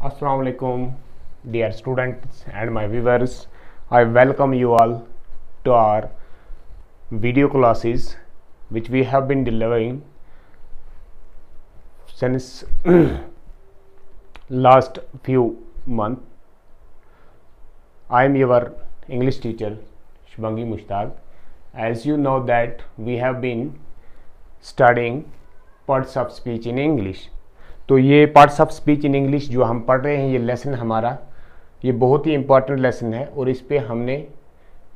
Assalamu alaikum, dear students and my viewers. I welcome you all to our video classes which we have been delivering since last few months. I am your English teacher Shubhangi Mushtaq. As you know that we have been studying parts of speech in English. तो ये parts of speech in English जो हम पढ़ रहे हैं, ये lesson हमारा ये बहुत ही इम्पॉर्टेंट लेसन है और इस पे हमने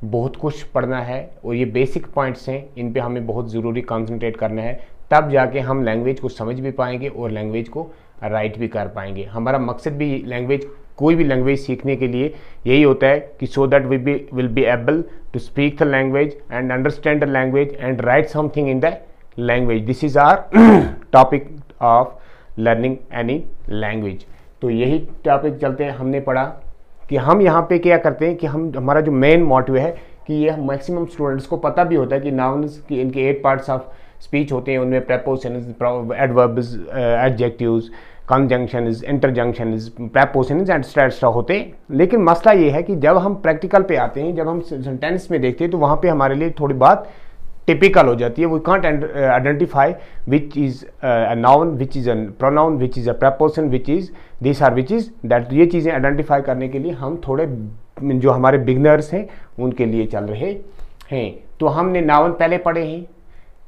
बहुत कुछ पढ़ना है और ये बेसिक पॉइंट्स हैं, इन पे हमें बहुत ज़रूरी कंसंट्रेट करना है, तब जाके हम लैंग्वेज को समझ भी पाएंगे और लैंग्वेज को राइट भी कर पाएंगे। हमारा मकसद भी लैंग्वेज कोई भी लैंग्वेज सीखने के लिए यही होता है कि so that we will be able to speak the language and understand the language and write something in the language. This is our topic of learning any language. तो यही टॉपिक चलते हैं। हमने पढ़ा कि हम यहाँ पे क्या करते हैं कि हमारा जो मेन मोटिव है कि ये मैक्सिमम स्टूडेंट्स को पता भी होता है कि नाउन्स की इनके 8 पार्ट्स ऑफ स्पीच होते हैं, उनमें prepositions, adverbs, adjectives, conjunctions, interjections, prepositions etcetera होते हैं। लेकिन मसला ये है कि जब हम प्रैक्टिकल पे आते हैं, जब हम सेंटेंस में देखते हैं, तो वहाँ पे हमारे लिए थोड़ी बात टिपिकल हो जाती है। We can't identify which is a noun, which is a pronoun, which is a preposition, which is this or which is that. ये चीज़ें आइडेंटिफाई करने के लिए हम थोड़े जो हमारे बिगनर्स हैं उनके लिए चल रहे हैं। तो हमने नाउन पहले पढ़े हैं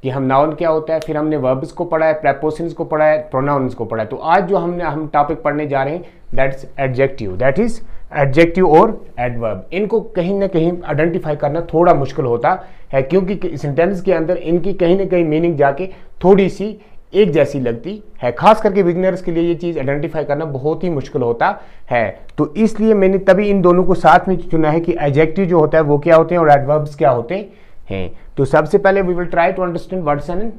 कि हम नाउन क्या होता है, फिर हमने वर्ब्स को पढ़ा है, प्रेपोजिशंस को पढ़ा है, प्रोनाउंस को पढ़ा है। तो आज जो हम टॉपिक पढ़ने जा रहे हैं that's adjective, that is adjective और एडवर्ब। इनको कहीं ना कहीं आइडेंटिफाई करना थोड़ा मुश्किल होता है क्योंकि सेंटेंस के अंदर इनकी कहीं ना कहीं मीनिंग जाके थोड़ी सी एक जैसी लगती है। खास करके बिगिनर्स के लिए ये चीज़ आइडेंटिफाई करना बहुत ही मुश्किल होता है। तो इसलिए मैंने तभी इन दोनों को साथ में चुना है कि एडजेक्टिव जो होता है वो क्या होते हैं और एडवर्ब्स क्या होते हैं। तो सबसे पहले we will try to understand what's an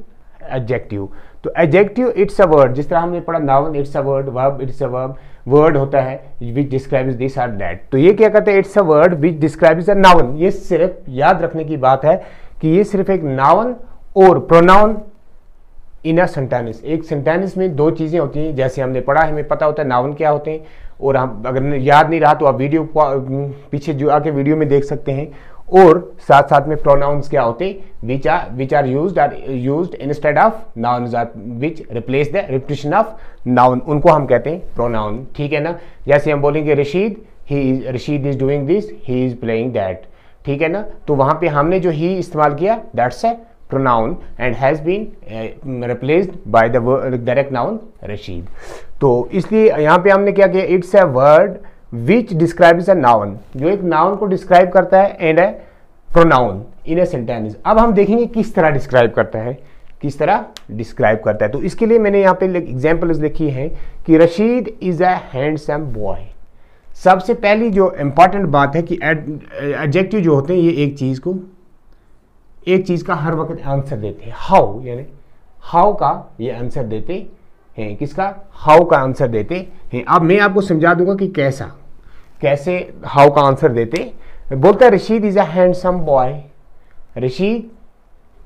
adjective. तो एडजेक्टिव इट्स अ वर्ड, जिस तरह हमने पढ़ा noun it's a word, verb it's a verb, word होता है विच डिस्क्राइब्स दिस और दैट। तो ये क्या कहते हैं, it's a word which describes a noun. ये सिर्फ याद रखने की बात है कि ये सिर्फ एक नाउन और प्रोनाउन इन अ सेंटेंस। एक सेंटेंस में दो चीज़ें होती हैं, जैसे हमने पढ़ा है, हमें पता होता है नाउन क्या होते हैं, और हम अगर याद नहीं रहा तो आप वीडियो पीछे जो आके वीडियो में देख सकते हैं। और साथ साथ में प्रोनाउंस क्या होते हैं, which are used instead of nouns, which replace the repetition of noun, उनको हम कहते हैं प्रोनाउन। ठीक है ना। जैसे हम बोलेंगे Rashid is doing this, he is playing that. ठीक है ना। तो वहां पे हमने जो ही इस्तेमाल किया that's a pronoun and has been replaced by the direct noun Rashid. तो इसलिए यहाँ पे हमने क्या किया, it's a word which describes a noun, जो एक नाउन को डिस्क्राइब करता है, and a pronoun in a sentence. अब हम देखेंगे किस तरह डिस्क्राइब करता है, किस तरह डिस्क्राइब करता है। तो इसके लिए मैंने यहाँ पे एग्जाम्पल्स लिखी है कि Rashid is a handsome boy. सबसे पहली जो इंपॉर्टेंट बात है कि एडजेक्टिव जो होते हैं ये एक चीज का हर वक्त आंसर देते हैं। हाउ, यानी हाउ का ये आंसर देते हैं। किसका? हाउ का आंसर देते हैं। अब मैं आपको समझा दूंगा कि कैसे हाउ का आंसर देते। बोलता है Rashid is a handsome boy, Rashid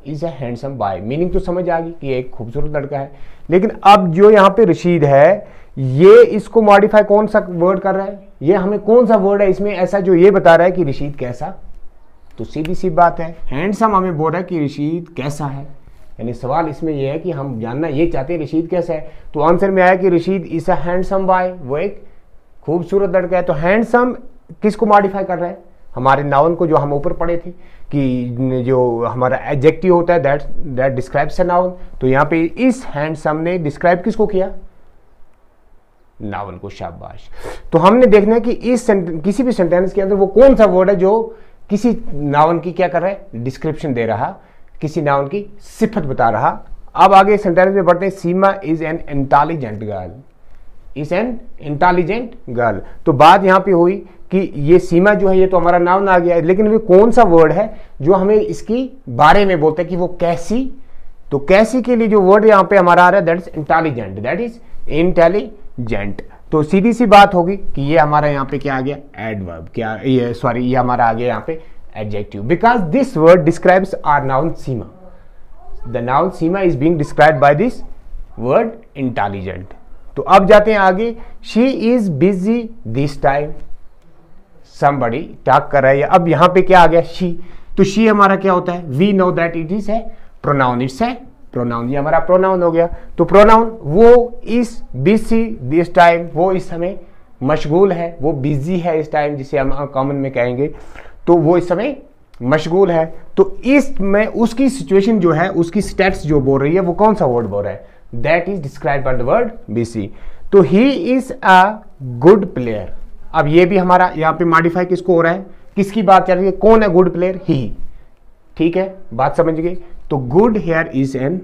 is a handsome boy. Meaning तो समझ आ गई कि एक खूबसूरत लड़का है। लेकिन अब जो यहाँ पे रशीद है, ये इसको मॉडिफाई कौन सा वर्ड कर रहा है, ये हमें कौन सा वर्ड है इसमें ऐसा जो ये बता रहा है कि रशीद कैसा। तो सीधी सी बात है, हैंडसम हमें बोल रहा है कि रशीद कैसा है, यानी सवाल इसमें यह है कि हम जानना ये चाहते हैं रशीद कैसा है। तो आंसर में आया कि Rashid is a handsome boy, वो एक खूबसूरत लड़का है। तो हैंडसम किसको मॉडिफाई कर रहा है, हमारे नाउन को, जो हम ऊपर पढ़े थे कि जो हमारा एडजेक्टिव होता है दैट डिस्क्राइब्स अ नाउन। तो यहाँ पे इस हैंडसम ने डिस्क्राइब किसको किया, नाउन को। शाबाश। तो हमने देखना है कि किसी भी सेंटेंस के अंदर वो कौन सा वर्ड है जो किसी नाउन की क्या कर रहा है, डिस्क्रिप्शन दे रहा, किसी नाउन की सिफत बता रहा। अब आगे सेंटेंस में बढ़ते हैं। Seema is an intelligent girl, is an intelligent girl. तो बात यहाँ पे हुई कि ये सीमा जो है ये तो हमारा नाउन आ गया है, लेकिन वो कौन सा वर्ड है जो हमें इसकी बारे में बोलता है कि वो कैसी। तो कैसी के लिए जो वर्ड यहाँ पे हमारा आ रहा है that is intelligent, that is intelligent. तो सीधी सी बात होगी कि ये हमारा यहाँ पे क्या आ गया, एडवर्ब। ये हमारा आ गया यहाँ पे adjective, because this word describes our noun Seema. The noun Seema is being described by this word intelligent. तो अब जाते हैं आगे, she is busy this time, somebody talk कर रहा है। अब यहां पे क्या आ गया, शी, तो शी हमारा क्या होता है, we know that it is है प्रोनाउन, इट्स है प्रोनाउन, ये हमारा प्रोनाउन हो गया। तो प्रोनाउन, वो इज बिजी दिस टाइम, वो इस समय मशगूल है, वो बिजी है इस टाइम, जिसे हम कॉमन में कहेंगे, तो वो इस समय मशगूल है। तो इसमें उसकी सिचुएशन जो है, उसकी स्टेट्स जो बोल रही है, वो कौन सा वर्ड बोल रहा है, that is describe by the word busy. तो he is a good player. अब ये भी हमारा यहाँ पे मॉडिफाई किसको हो रहा है, किसकी बात चल रही है, कौन है गुड प्लेयर, ही, ठीक है, बात समझ गए। तो good here is an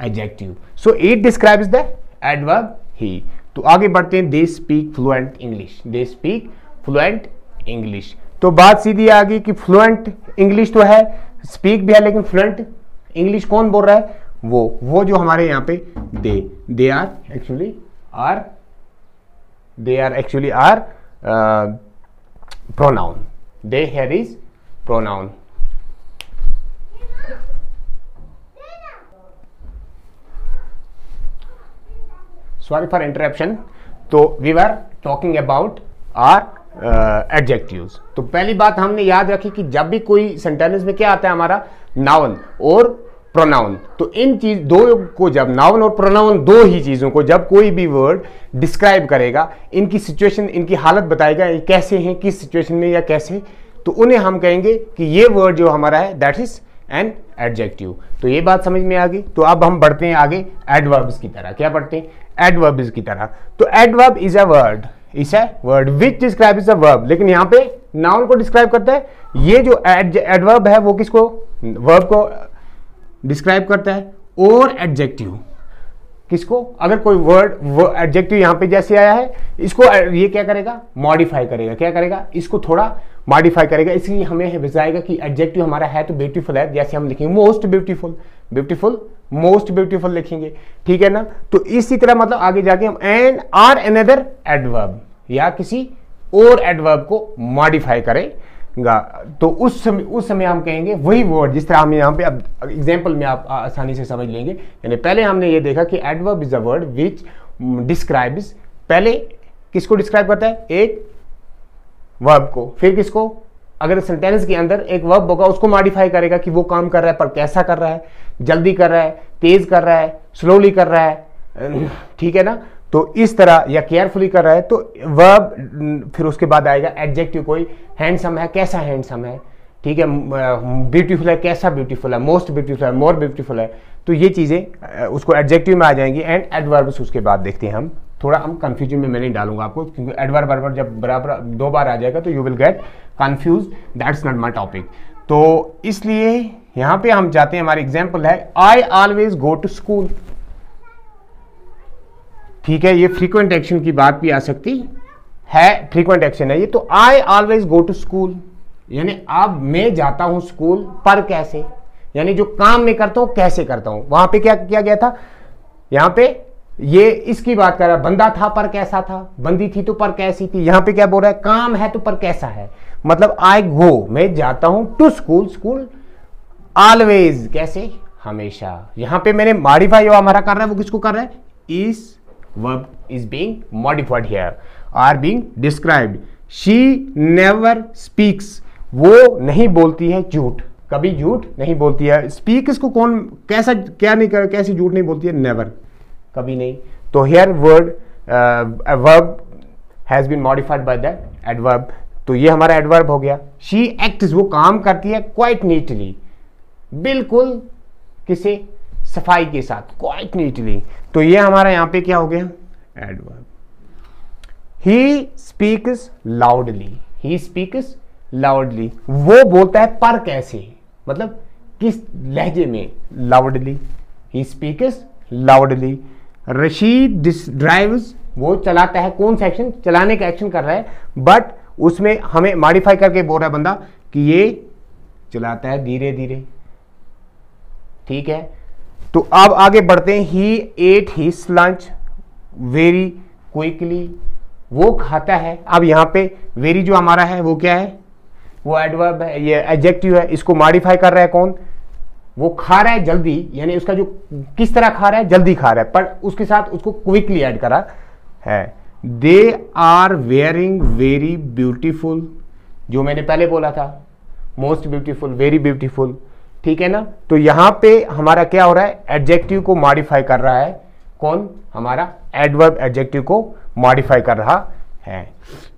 adjective, so it describes the adverb he. तो आगे बढ़ते हैं, they speak fluent English, they speak fluent English. तो बात सीधी आ गई कि फ्लुएंट इंग्लिश तो है, स्पीक भी है, लेकिन फ्लुएंट इंग्लिश कौन बोल रहा है, वो जो हमारे यहाँ पे they are actually are pronoun, they here is pronoun. Sorry for interruption. तो we were talking about are adjectives. तो पहली बात हमने याद रखी कि जब भी कोई सेंटेंस में क्या आता है हमारा, नाउन और प्रोनाउन। तो इन चीज दो को, जब नाउन और प्रोनाउन, दो ही चीजों को जब कोई भी वर्ड डिस्क्राइब करेगा, इनकी सिचुएशन, इनकी हालत बताएगा, कैसे हैं, किस सिचुएशन में या कैसे, तो उन्हें हम कहेंगे कि ये वर्ड जो हमारा है दैट इज एन एडजेक्टिव। तो ये बात समझ में आ गई। तो अब हम बढ़ते हैं आगे एडवर्ब्स की तरह। क्या बढ़ते हैं, एडवर्ब्स की तरह। तो adverb is a word, is a word which describes a verb, लेकिन यहाँ पे नाउन को डिस्क्राइब करता है। ये जो एडवर्ब है वो किसको, वर्ब को डिस्क्राइब करता है। और एडजेक्टिव किसको, अगर कोई वर्ड एडजेक्टिव यहाँ पे जैसे आया है, इसको ये क्या करेगा, मॉडिफाई करेगा, क्या करेगा, इसको थोड़ा मॉडिफाई करेगा। इसलिए हमें बताएगा कि एडजेक्टिव हमारा है तो ब्यूटीफुल है, जैसे हम लिखेंगे most beautiful, beautiful most beautiful लिखेंगे, ठीक है ना। तो इसी तरह मतलब आगे जाके हम एंड आर अनदर एडवर्ब, या किसी और एडवर्ब को मॉडिफाई करेगा, तो उस समय हम कहेंगे वही वर्ड, जिस तरह हम यहाँ पे अब एग्जांपल में आप आसानी से समझ लेंगे। यानी पहले हमने ये देखा कि adverb is a word which describes, पहले किसको डिस्क्राइब करता है, एक वर्ब को, फिर किसको, अगर सेंटेंस के अंदर एक वर्ब होगा उसको मॉडिफाई करेगा कि वो काम कर रहा है पर कैसा कर रहा है, जल्दी कर रहा है, तेज कर रहा है, स्लोली कर रहा है, ठीक है ना। तो इस तरह, या केयरफुली कर रहा है, तो वर्ब, फिर उसके बाद आएगा एडजेक्टिव, कोई हैंडसम है, कैसा हैंडसम है, ठीक है, ब्यूटीफुल है, कैसा ब्यूटीफुल है, मोस्ट ब्यूटीफुल है, मोर ब्यूटीफुल है। तो ये चीजें उसको एडजेक्टिव में आ जाएंगी। एंड एडवर्ब्स उसके बाद देखते हैं हम, थोड़ा हम कंफ्यूजन में मैं नहीं डालूंगा आपको, क्योंकि एडवर्ब जब बराबर दो बार आ जाएगा तो you will get confuse, that's not my topic. तो इसलिए यहां पे हम जाते हैं, हमारी एग्जांपल है I always go to school, ठीक है, ये फ्रीक्वेंट एक्शन की बात भी आ सकती है, फ्रीक्वेंट एक्शन है ये। तो I always go to school, यानी अब मैं जाता हूं स्कूल, पर कैसे, यानी जो काम मैं करता हूं कैसे करता हूं। वहां पे क्या किया गया था, यहां पे ये इसकी बात कर रहा है, बंदा था पर कैसा था, बंदी थी तो पर कैसी थी। यहां पे क्या बोल रहा है, काम है तो पर कैसा है, मतलब आई गो, मैं जाता हूं टू स्कूल, स्कूल ऑलवेज, कैसे, हमेशा। यहां पे मैंने मॉडिफाई जो हमारा कर रहा है वो किसको कर रहा है, इस verb is being modified here, are being described. She never speaks, वो नहीं बोलती है झूठ, कभी झूठ नहीं बोलती है। स्पीक इसको कौन, कैसा, क्या नहीं कर, कैसी झूठ नहीं बोलती है, नेवर, कभी नहीं। तो here word verb has been modified by the adverb, तो ये हमारा adverb हो गया। She acts, वो काम करती है quite neatly, बिल्कुल किसे, सफाई के साथ, क्वाइट नीटली। तो ये हमारा यहां पे क्या हो गया, adverb. He speaks loudly, he speaks loudly, वो बोलता है पर कैसे, मतलब किस लहजे में, loudly, he speaks loudly. Rashid drives, वो चलाता है, कौन सा एक्शन, चलाने का एक्शन कर रहा है, बट उसमें हमें मॉडिफाई करके बोल रहा है बंदा कि ये चलाता है धीरे धीरे, ठीक है। तो अब आगे बढ़ते हैं, he ate his lunch very quickly, वो खाता है। अब यहां पे वेरी जो हमारा है वो क्या है, वो एडवर्ब है, ये एडजेक्टिव है, इसको मॉडिफाई कर रहा है कौन, वो खा रहा है जल्दी, यानी उसका जो किस तरह खा रहा है, जल्दी खा रहा है, पर उसके साथ उसको क्विकली ऐड करा है। They are wearing very beautiful, जो मैंने पहले बोला था, मोस्ट ब्यूटीफुल, वेरी ब्यूटीफुल, ठीक है ना। तो यहां पे हमारा क्या हो रहा है, एडजेक्टिव को मॉडिफाई कर रहा है, कौन, हमारा एडवर्ब एडजेक्टिव को मॉडिफाई कर रहा है।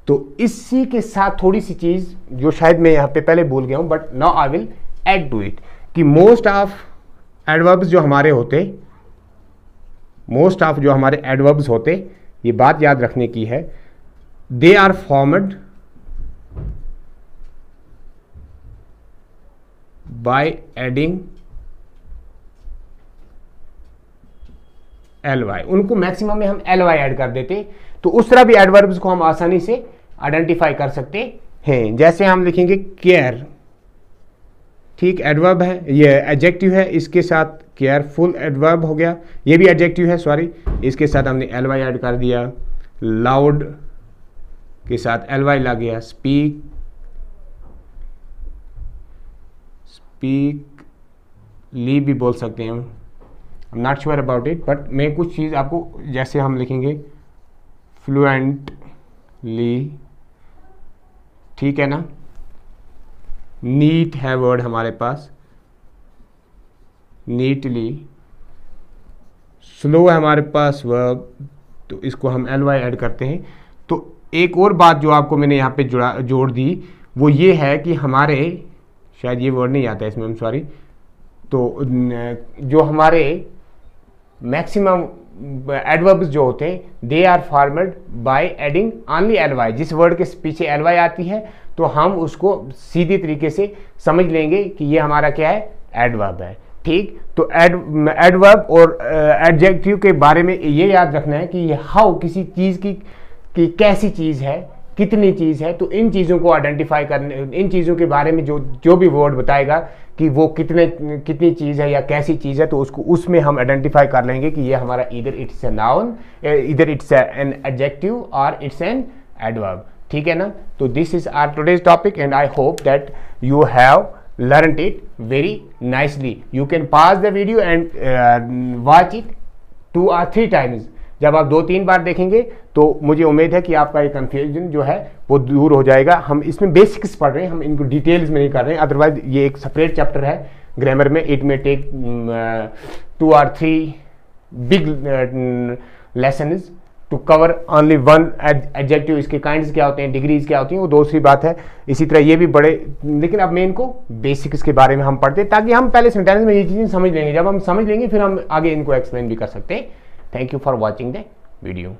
तो इसी के साथ थोड़ी सी चीज जो शायद मैं यहां पे पहले भूल गया हूं, but now I will add to it, कि मोस्ट ऑफ एडवर्ब्स जो हमारे होते, मोस्ट ऑफ जो हमारे एडवर्ब्स होते, ये बात याद रखने की है, they are formed by adding ly, उनको मैक्सिमम में हम ly ऐड कर देते, तो उस तरह भी एडवर्ब्स को हम आसानी से आइडेंटिफाई कर सकते हैं। जैसे हम लिखेंगे केयर, ठीक, एडवर्ब है, ये एडजेक्टिव है, इसके साथ केयरफुल एडवर्ब हो गया, ये भी एडजेक्टिव है, सॉरी, इसके साथ हमने ly ऐड कर दिया, लाउड के साथ ly लग गया, स्पीक, स्पीकली भी बोल सकते हैं हम, I am not sure about it, but मैं कुछ चीज़ आपको, जैसे हम लिखेंगे फ्लुएंटली, ठीक है ना, नीट है वर्ड हमारे पास, नीटली, स्लो है हमारे पास वर्ब, तो इसको हम ly ऐड करते हैं। तो एक और बात जो आपको मैंने यहाँ पे जोड़ दी, वो ये है कि हमारे, शायद ये वर्ड नहीं आता है इसमें, हम सॉरी, तो जो हमारे मैक्सिमम एडवर्ब्स जो होते हैं, they are formed by adding only ly, जिस वर्ड के पीछे ly आती है तो हम उसको सीधे तरीके से समझ लेंगे कि ये हमारा क्या है, एडवर्ब है, ठीक। तो एडवर्ब और एडजेक्टिव के बारे में ये याद रखना है कि हाउ किसी चीज़ की कैसी चीज़ है, कितनी चीज़ है, तो इन चीज़ों को आइडेंटिफाई करने, इन चीज़ों के बारे में जो भी वर्ड बताएगा कि वो कितनी चीज़ है या कैसी चीज़ है, तो उसको उसमें हम आइडेंटिफाई कर लेंगे कि ये हमारा इधर इट्स ए नाउन, इधर इट्स एन एडजेक्टिव और इट्स एन एडवर्ब, ठीक है ना। तो this is our today's topic and I hope that you have learned it very nicely. You can pause the video and watch it 2 or 3 times. जब आप 2-3 बार देखेंगे तो मुझे उम्मीद है कि आपका ये कंफ्यूजन जो है वो दूर हो जाएगा। हम इसमें बेसिक्स पढ़ रहे हैं, हम इनको डिटेल्स में नहीं कर रहे हैं, अदरवाइज ये एक सेपरेट चैप्टर है ग्रामर में, it may take 2 or 3 big lessons to cover only one adjective. इसके काइंड्स क्या होते हैं, डिग्रीज क्या होती हैं, वो दूसरी बात है। इसी तरह ये भी बड़े, लेकिन अब मैं इनको बेसिक्स के बारे में हम पढ़ते हैं ताकि हम पहले सेंटेंस में ये चीज़ें समझ लेंगे। जब हम समझ लेंगे फिर हम आगे इनको एक्सप्लेन भी कर सकते हैं। Thank you for watching the video.